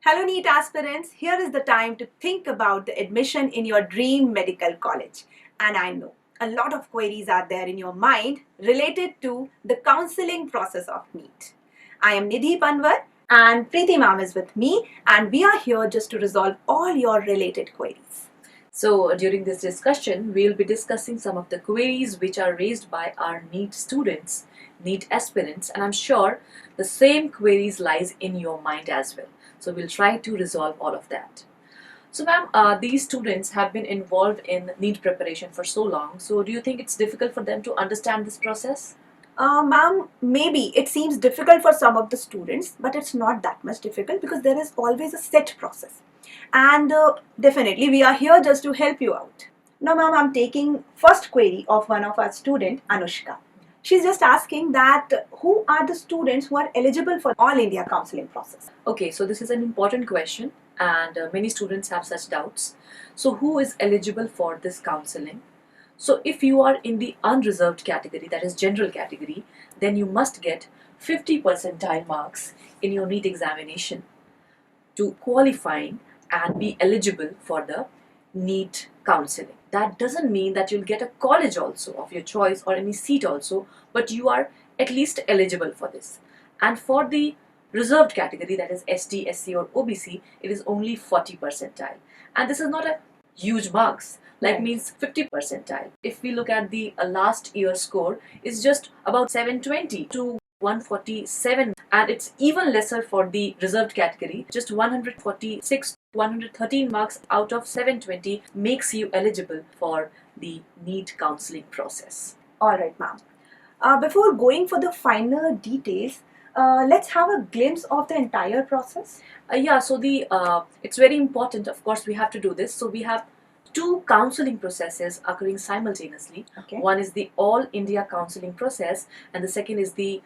Hello, NEET aspirants. Here is the time to think about the admission in your dream medical college. And I know a lot of queries are there in your mind related to the counseling process of NEET. I am Nidhi Panwar and Preeti Ma'am is with me, and we are here just to resolve all your related queries. So, during this discussion, we'll be discussing some of the queries which are raised by our NEET students, NEET aspirants, and I'm sure the same queries lies in your mind as well. So, we'll try to resolve all of that. So, ma'am, these students have been involved in NEET preparation for so long. So, do you think it's difficult for them to understand this process? Ma'am, maybe it seems difficult for some of the students, but it's not that much difficult because there is always a set process. And definitely, we are here just to help you out. Now, ma'am, I'm taking first query of one of our student, Anushka. She's just asking that who are the students who are eligible for All India counseling process? Okay, so this is an important question, and many students have such doubts. So, who is eligible for this counseling? So, if you are in the unreserved category, that is general category, then you must get 50 percentile marks in your NEET examination to qualifying and be eligible for the NEET counseling. That doesn't mean that you'll get a college also of your choice or any seat also, but you are at least eligible for this. And for the reserved category, that is ST, SC or OBC, it is only 40 percentile. And this is not a huge marks, like means 50 percentile. If we look at the last year score, it's just about 720 to 147, and it's even lesser for the reserved category. Just 146 113 marks out of 720 makes you eligible for the NEET counseling process. Alright, ma'am. Before going for the final details, let's have a glimpse of the entire process. Yeah, so the it's very important, of course, we have to do this. So we have two counseling processes occurring simultaneously. Okay. One is the All India counseling process, and the second is the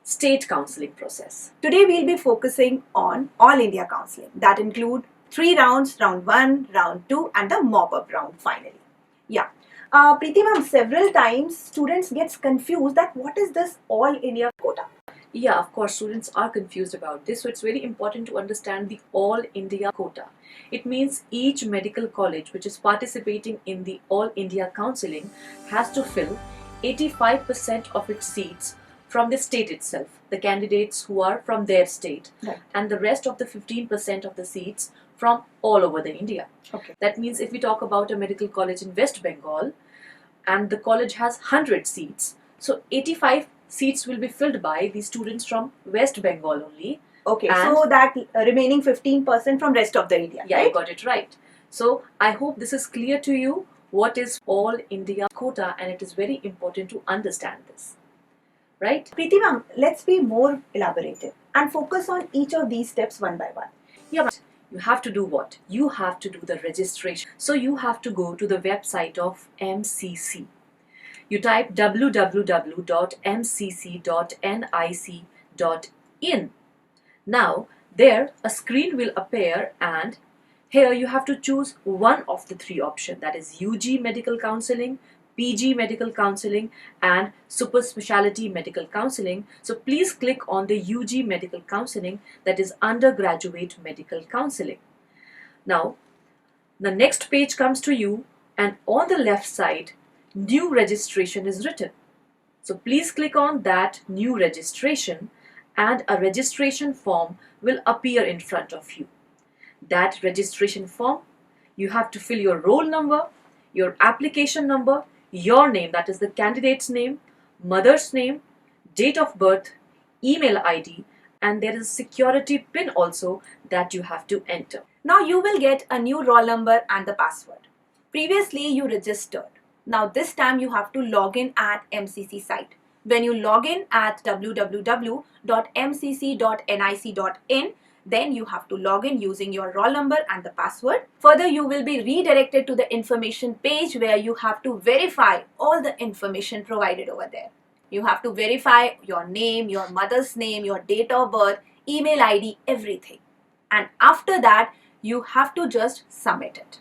state counseling process. Today we'll be focusing on All India counseling that include 3 rounds, round 1, round 2 and the mop-up round finally. Yeah. Preeti ma'am, several times students gets confused that what is this All India quota? Yeah, of course, students are confused about this. So it's very important to understand the All India quota. It means each medical college which is participating in the All India counseling has to fill 85% of its seats from the state itself, the candidates who are from their state, Right. and the rest of the 15% of the seats from all over the India. Okay. That means if we talk about a medical college in West Bengal and the college has 100 seats, so 85 seats will be filled by the students from West Bengal only. Okay, And- so that remaining 15% from rest of the India. Yeah, right? you got it right. So I hope this is clear to you what is All India quota, and it is very important to understand this. Right? Preeti ma'am, let's be more elaborative and focus on each of these steps one by one. Yeah, but you have to do what? You have to do the registration. So you have to go to the website of MCC. You type www.mcc.nic.in. Now, there a screen will appear, and here you have to choose one of the three options, that is UG medical counseling, PG medical counseling and super specialty medical counseling. So please click on the UG medical counseling, that is undergraduate medical counseling. Now, the next page comes to you, and on the left side, new registration is written. So please click on that new registration, and a registration form will appear in front of you. That registration form, you have to fill your roll number, your application number, your name, that is the candidate's name, mother's name, date of birth, email ID, and there is a security pin also that you have to enter. Now you will get a new roll number and the password. Previously you registered. Now this time you have to log in at MCC site. When you log in at www.mcc.nic.in, then you have to log in using your roll number and the password. Further, you will be redirected to the information page where you have to verify all the information provided over there. You have to verify your name, your mother's name, your date of birth, email ID, everything. And after that, you have to just submit it.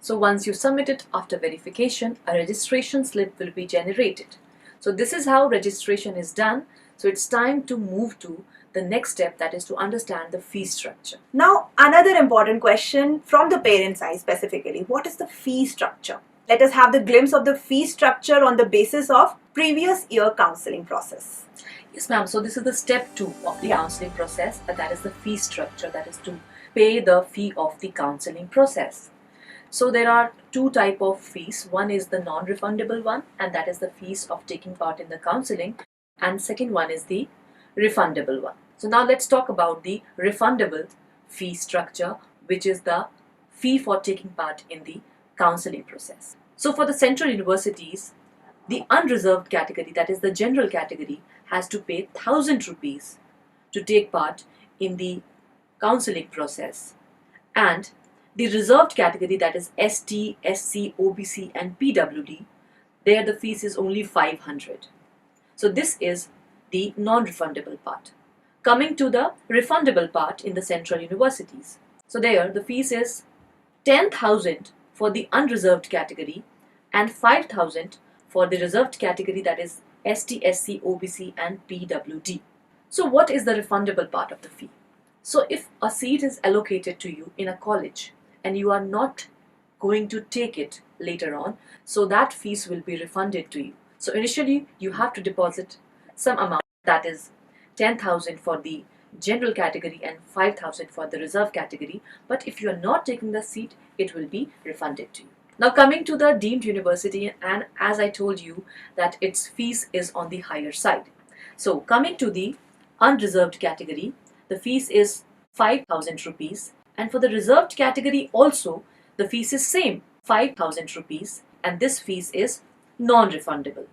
So once you submit it, after verification, a registration slip will be generated. So this is how registration is done. So it's time to move to the next step, that is to understand the fee structure. Now, another important question from the parent side specifically, what is the fee structure? Let us have the glimpse of the fee structure on the basis of previous year counseling process. Yes, ma'am. So this is the step 2 of the Yeah. counseling process, and that is the fee structure, that is to pay the fee of the counseling process. So there are two type of fees. One is the non-refundable one, and that is the fees of taking part in the counseling, and second one is the refundable one. So now let's talk about the refundable fee structure, which is the fee for taking part in the counseling process. So for the central universities, the unreserved category, that is the general category, has to pay 1,000 rupees to take part in the counseling process, and the reserved category, that is ST, SC, OBC and PWD, there the fees is only 500. So this is the non-refundable part. Coming to the refundable part in the central universities. So there the fees is 10,000 for the unreserved category and 5,000 for the reserved category, that is ST, SC, OBC and PWD. So what is the refundable part of the fee? So if a seat is allocated to you in a college and you are not going to take it later on, so that fees will be refunded to you. So initially you have to deposit some amount, that is 10,000 for the general category and 5,000 for the reserve category, but if you are not taking the seat, it will be refunded to you. Now coming to the deemed university, and as I told you that its fees is on the higher side. So coming to the unreserved category, the fees is 5,000 rupees, and for the reserved category also the fees is same, 5,000 rupees, and this fees is non-refundable.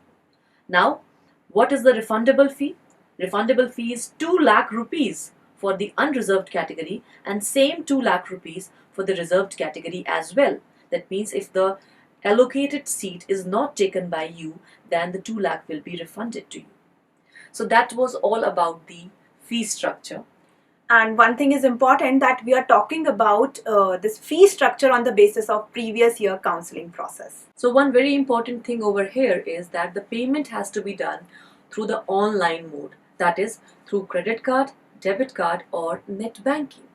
Now what is the refundable fee? Refundable fee is 2 lakh rupees for the unreserved category and same 2 lakh rupees for the reserved category as well. That means if the allocated seat is not taken by you, then the 2 lakh will be refunded to you. So that was all about the fee structure. And one thing is important, that we are talking about this fee structure on the basis of previous year counseling process. So one very important thing over here is that the payment has to be done through the online mode, that is through credit card, debit card or net banking.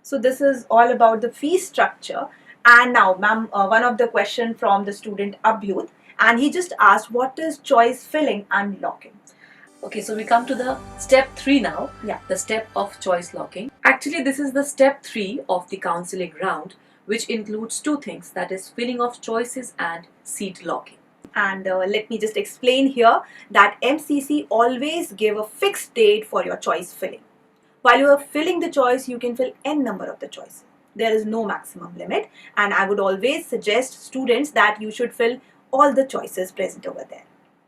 So this is all about the fee structure. And now, ma'am, one of the question from the student Abhyut, and he just asked, what is choice filling and locking? Okay, so we come to the step 3 now. Yeah. The step of choice locking. Actually, this is the step 3 of the counseling round, which includes two things, that is filling of choices and seat locking. And let me just explain here that MCC always give a fixed date for your choice filling. While you are filling the choice, you can fill n number of the choices. There is no maximum limit, and I would always suggest students that you should fill all the choices present over there.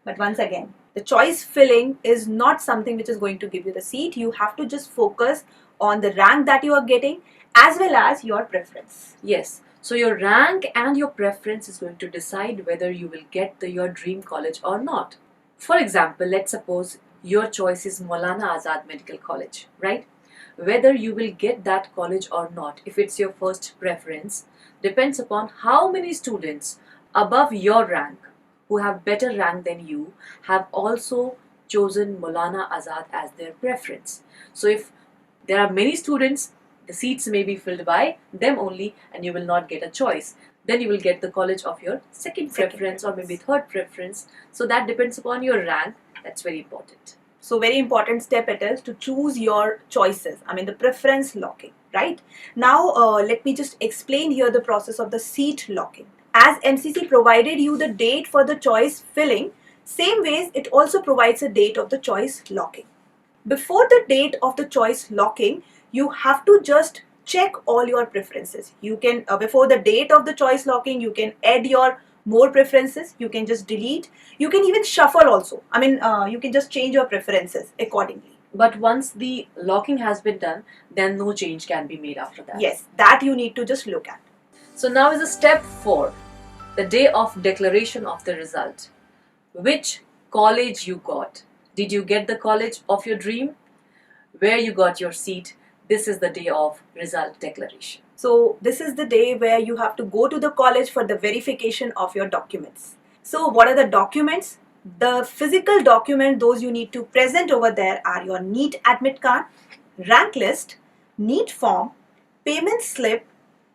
But once again, the choice filling is not something which is going to give you the seat. You have to just focus on the rank that you are getting as well as your preference. Yes, so your rank and your preference is going to decide whether you will get your dream college or not. For example, let's suppose your choice is Maulana Azad Medical College, right? Whether you will get that college or not, if it's your first preference, depends upon how many students above your rank, who have better rank than you, have also chosen Maulana Azad as their preference. So if there are many students, the seats may be filled by them only and you will not get a choice. Then you will get the college of your second preference or maybe third preference. So that depends upon your rank. That's very important. So very important step it is to choose your choices. I mean the preference locking, right? Now let me just explain here the process of the seat locking. As MCC provided you the date for the choice filling, same ways it also provides a date of the choice locking. Before the date of the choice locking, you have to just check all your preferences. You can, before the date of the choice locking, you can add your more preferences, you can just delete, you can even shuffle also. I mean, you can just change your preferences accordingly. But once the locking has been done, then no change can be made after that. Yes, that you need to just look at. So now is the step 4, the day of declaration of the result. Which college you got? Did you get the college of your dream? Where you got your seat? This is the day of result declaration. So this is the day where you have to go to the college for the verification of your documents. So what are the documents? The physical document, those you need to present over there are your NEET admit card, rank list, NEET form, payment slip,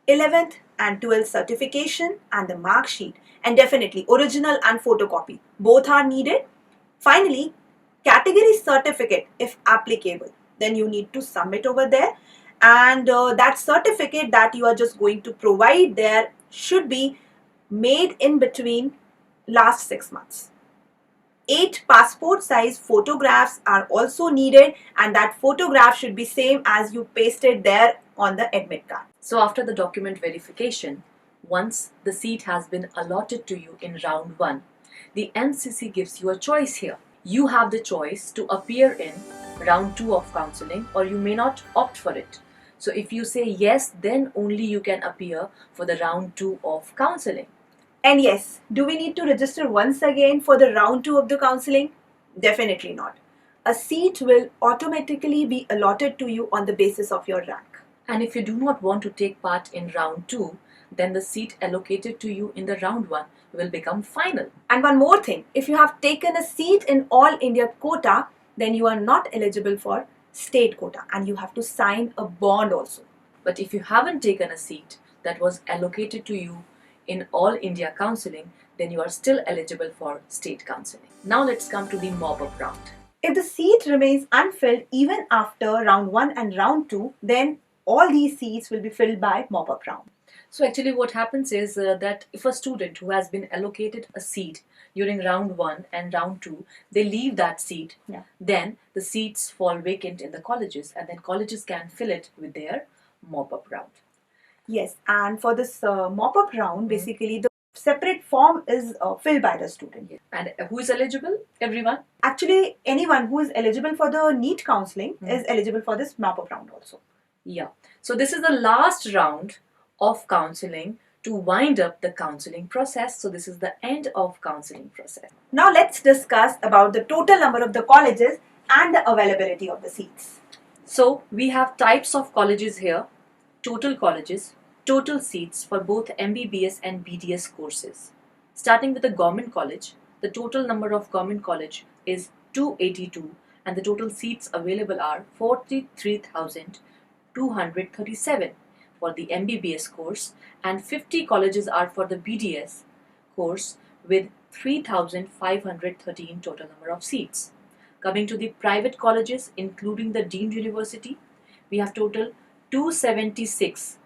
11th and 12th certification and the mark sheet, and definitely original and photocopy. Both are needed. Finally, category certificate if applicable. Then you need to submit over there, and that certificate that you are just going to provide there should be made in between last 6 months. 8 passport size photographs are also needed, and that photograph should be same as you pasted there on the admit card. So after the document verification, once the seat has been allotted to you in round 1, the MCC gives you a choice here. You have the choice to appear in round 2 of counseling, or you may not opt for it. So if you say yes, then only you can appear for the round 2 of counseling. And yes, do we need to register once again for the round 2 of the counseling? Definitely not. A seat will automatically be allotted to you on the basis of your rank. And if you do not want to take part in round 2, then the seat allocated to you in the round 1 will become final. And one more thing, if you have taken a seat in All India quota, then you are not eligible for state quota, and you have to sign a bond also. But if you haven't taken a seat that was allocated to you in All India counseling, then you are still eligible for state counseling. Now let's come to the mop-up round. If the seat remains unfilled even after round 1 and round 2, then all these seats will be filled by mop-up round. So actually what happens is that if a student who has been allocated a seat during round 1 and round 2, they leave that seat, then the seats fall vacant in the colleges, and then colleges can fill it with their mop-up round. Yes, and for this mop-up round, basically the separate form is filled by the student. And who is eligible? Everyone? Actually, anyone who is eligible for the NEET counseling is eligible for this mop-up round also. Yeah. So this is the last round of counseling to wind up the counseling process. So this is the end of counseling process. Now let's discuss about the total number of the colleges and the availability of the seats. So we have types of colleges here: total colleges, total seats for both MBBS and BDS courses. Starting with the government college, the total number of government college is 282, and the total seats available are 43,237 for the MBBS course, and 50 colleges are for the BDS course with 3,513 total number of seats. Coming to the private colleges, including the deemed university, we have total 276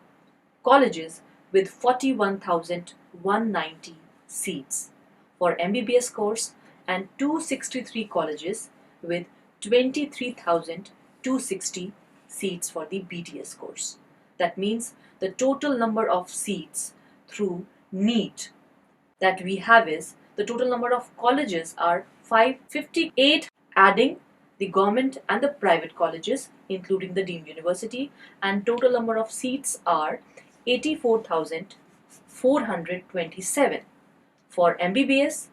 colleges with 41,190 seats for MBBS course, and 263 colleges with 23,260 seats for the BDS course. That means the total number of seats through NEET that we have is, the total number of colleges are 558, adding the government and the private colleges including the deemed university, and total number of seats are 84,427 for MBBS,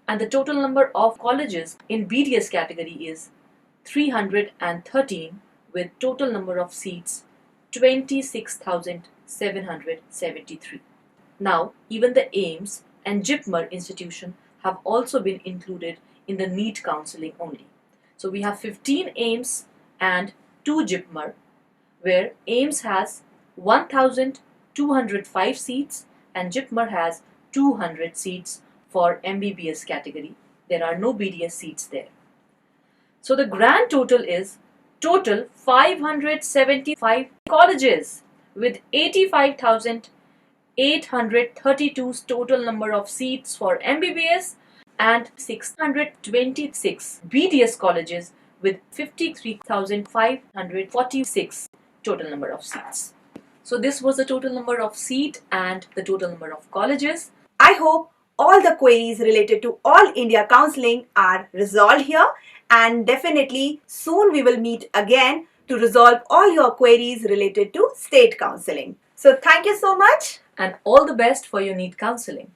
and the total number of colleges in BDS category is 313 with total number of seats 26,773. Now, even the AIIMS and JIPMER institution have also been included in the NEET counseling only. So we have 15 AIIMS and 2 JIPMER, where AIIMS has 1,205 seats and JIPMER has 200 seats for MBBS category. There are no BDS seats there. So the grand total is total 575 colleges with 85,832 total number of seats for MBBS, and 626 BDS colleges with 53,546 total number of seats. So this was the total number of seat and the total number of colleges. I hope all the queries related to All India counseling are resolved here, and definitely soon we will meet again to resolve all your queries related to state counseling. So thank you so much. And all the best for your NEET counseling.